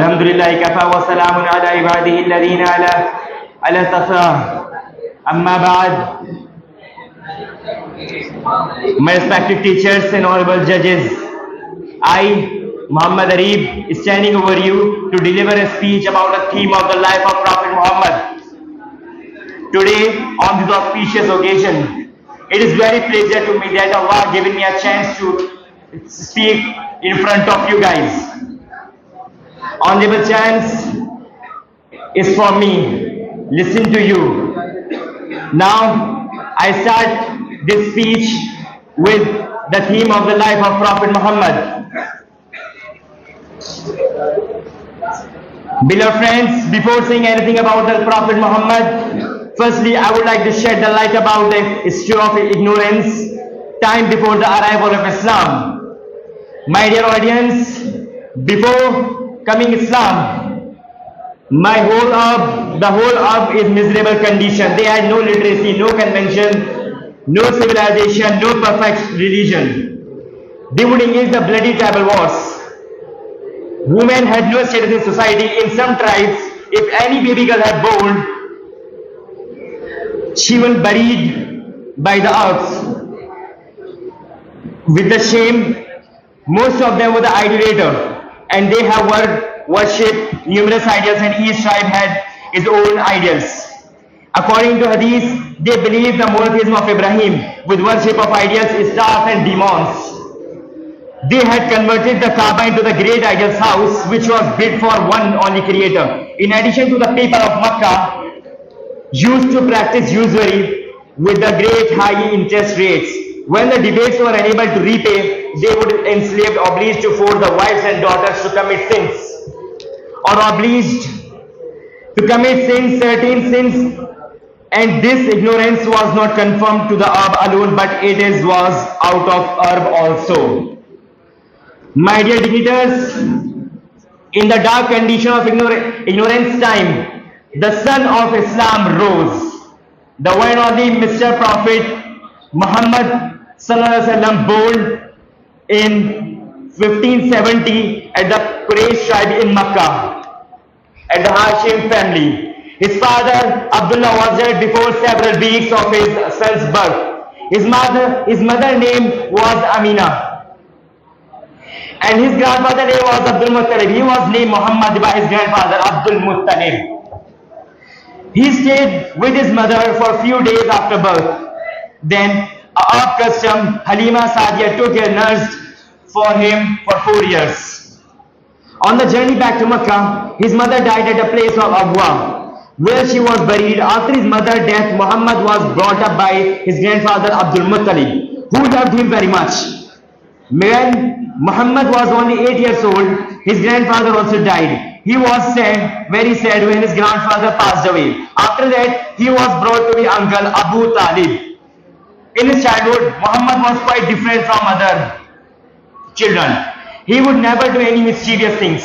Alhamdulillah kafa wa salamun ala ibadihi alladhina ala tafa. Amma ba'd. My respected teachers and honorable judges, I, Muhammad Areeb, is standing over you to deliver a speech about the theme of the life of Prophet Muhammad. Today, on this auspicious occasion, it is very pleasure to me that Allah given me a chance to speak in front of you guys. Honorable chance is for me. Listen to you. Now, I start this speech with the theme of the life of Prophet Muhammad. Beloved friends, before saying anything about the Prophet Muhammad, firstly, I would like to shed the light about the history of ignorance, time before the arrival of Islam. My dear audience, before coming Islam, the whole earth is miserable condition. They had no literacy, no convention, no civilization, no perfect religion. They would engage the bloody tribal wars. Women had no status in society. In some tribes, if any baby girl had born, she was buried by the earth with the shame. Most of them were the idolater, and they have worshipped numerous idols, and each tribe had its own idols. According to Hadith, they believed the monotheism of Ibrahim with worship of idols, stars and demons. They had converted the Kaaba into the great idol's house, which was built for one only creator. In addition to the people of Makkah, used to practice usury with the great high interest rates. When the debates were unable to repay, they would enslave, obliged to force the wives and daughters to commit sins, or obliged to commit sins, certain sins, and this ignorance was not confined to the herb alone, but it was out of herb also. My dear dignitaries, in the dark condition of ignorance time, the sun of Islam rose. The one and only Mr. Prophet Muhammad Sallallahu Alaihi Wasallam born in 1570 at the Quraysh tribe in Makkah, at the Hashim family. His father Abdullah was dead before several weeks of his son's birth. His mother name was Amina, and his grandfather name was Abdul Muttalib. He was named Muhammad by his grandfather Abdul Muttalib. He stayed with his mother for a few days after birth. Then, of custom, Halima Sadiya took care nursed for him for 4 years. On the journey back to Makkah, his mother died at a place of Abwa, where she was buried. After his mother's death, Muhammad was brought up by his grandfather Abdul Muttalib, who loved him very much. When Muhammad was only 8 years old, his grandfather also died. He was sad, very sad when his grandfather passed away. After that, he was brought to his uncle Abu Talib. In his childhood, Muhammad was quite different from other children. He would never do any mischievous things,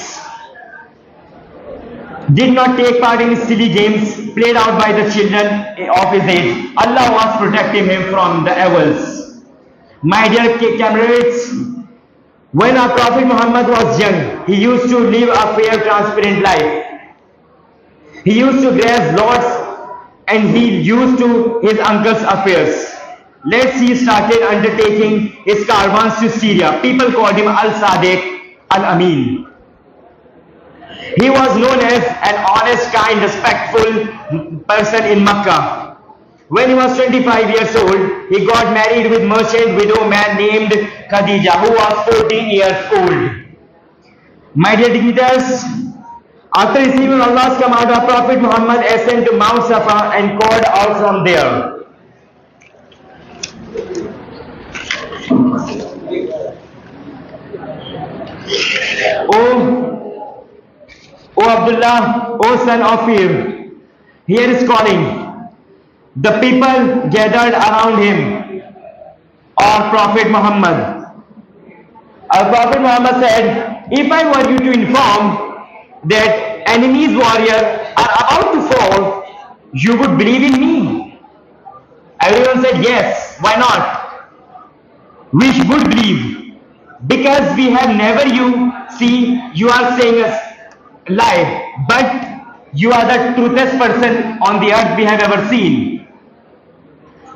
did not take part in silly games played out by the children of his age. Allah was protecting him from the evils. My dear comrades, when our Prophet Muhammad was young, he used to live a fair, transparent life. He used to graze lots, and he used to his uncle's affairs. Let's see, he started undertaking his caravans to Syria. People called him Al-Sadiq, Al-Amin. He was known as an honest, kind, respectful person in Makkah. When he was 25 years old, he got married with merchant widow man named Khadija, who was 14 years old. My dear dignitaries, after receiving Allah's command, our Prophet Muhammad ascended to Mount Safa and called out from there. O Abdullah, O son of Fir, here is calling. The people gathered around him, or Prophet Muhammad. Our Prophet Muhammad said, if I were you to inform that enemy's warriors are about to fall, you would believe in me. Everyone said, yes, why not? We would believe, because we have never you are saying us lie, but you are the truthest person on the earth we have ever seen.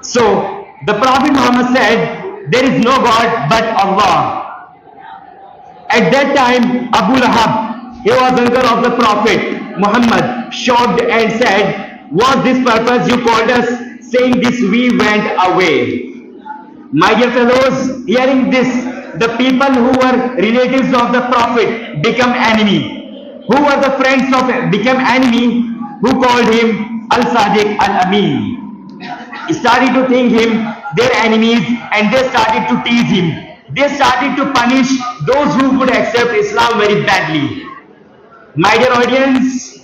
So the Prophet Muhammad said, there is no God but Allah. At that time, Abu Lahab, he was uncle of the Prophet Muhammad, shocked and said, was this purpose you called us, saying this we went away. My dear fellows, hearing this, the people who were relatives of the Prophet become enemy. Who were the friends of become enemy, who called him Al-Sadiq Al-Amin. Started to think him their enemies, and they started to tease him. They started to punish those who would accept Islam very badly. My dear audience,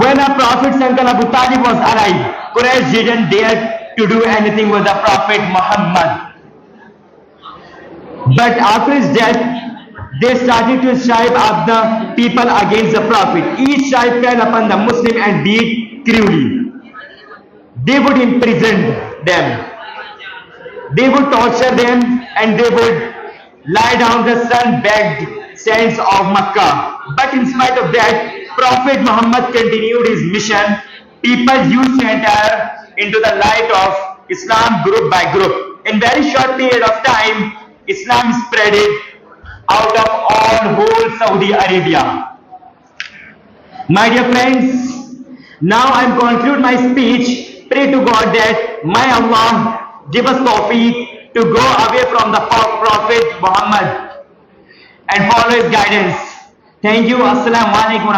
when our Prophet's uncle Abu Talib was alive, Quraysh didn't dare to do anything with the Prophet Muhammad. But after his death, they started to strive up the people against the Prophet. Each tribe fell upon the Muslim and beat cruelly. They would imprison them. They would torture them, and they would lie down the sun-baked sands of Makkah. But in spite of that, Prophet Muhammad continued his mission. People used to enter into the light of Islam group by group. In very short period of time, Islam spread out of all whole Saudi Arabia. My dear friends, now I am conclude my speech. Pray to God that my Allah give us tawfiq to go away from the Prophet Muhammad and follow his guidance. Thank you. Assalamu Alaikum.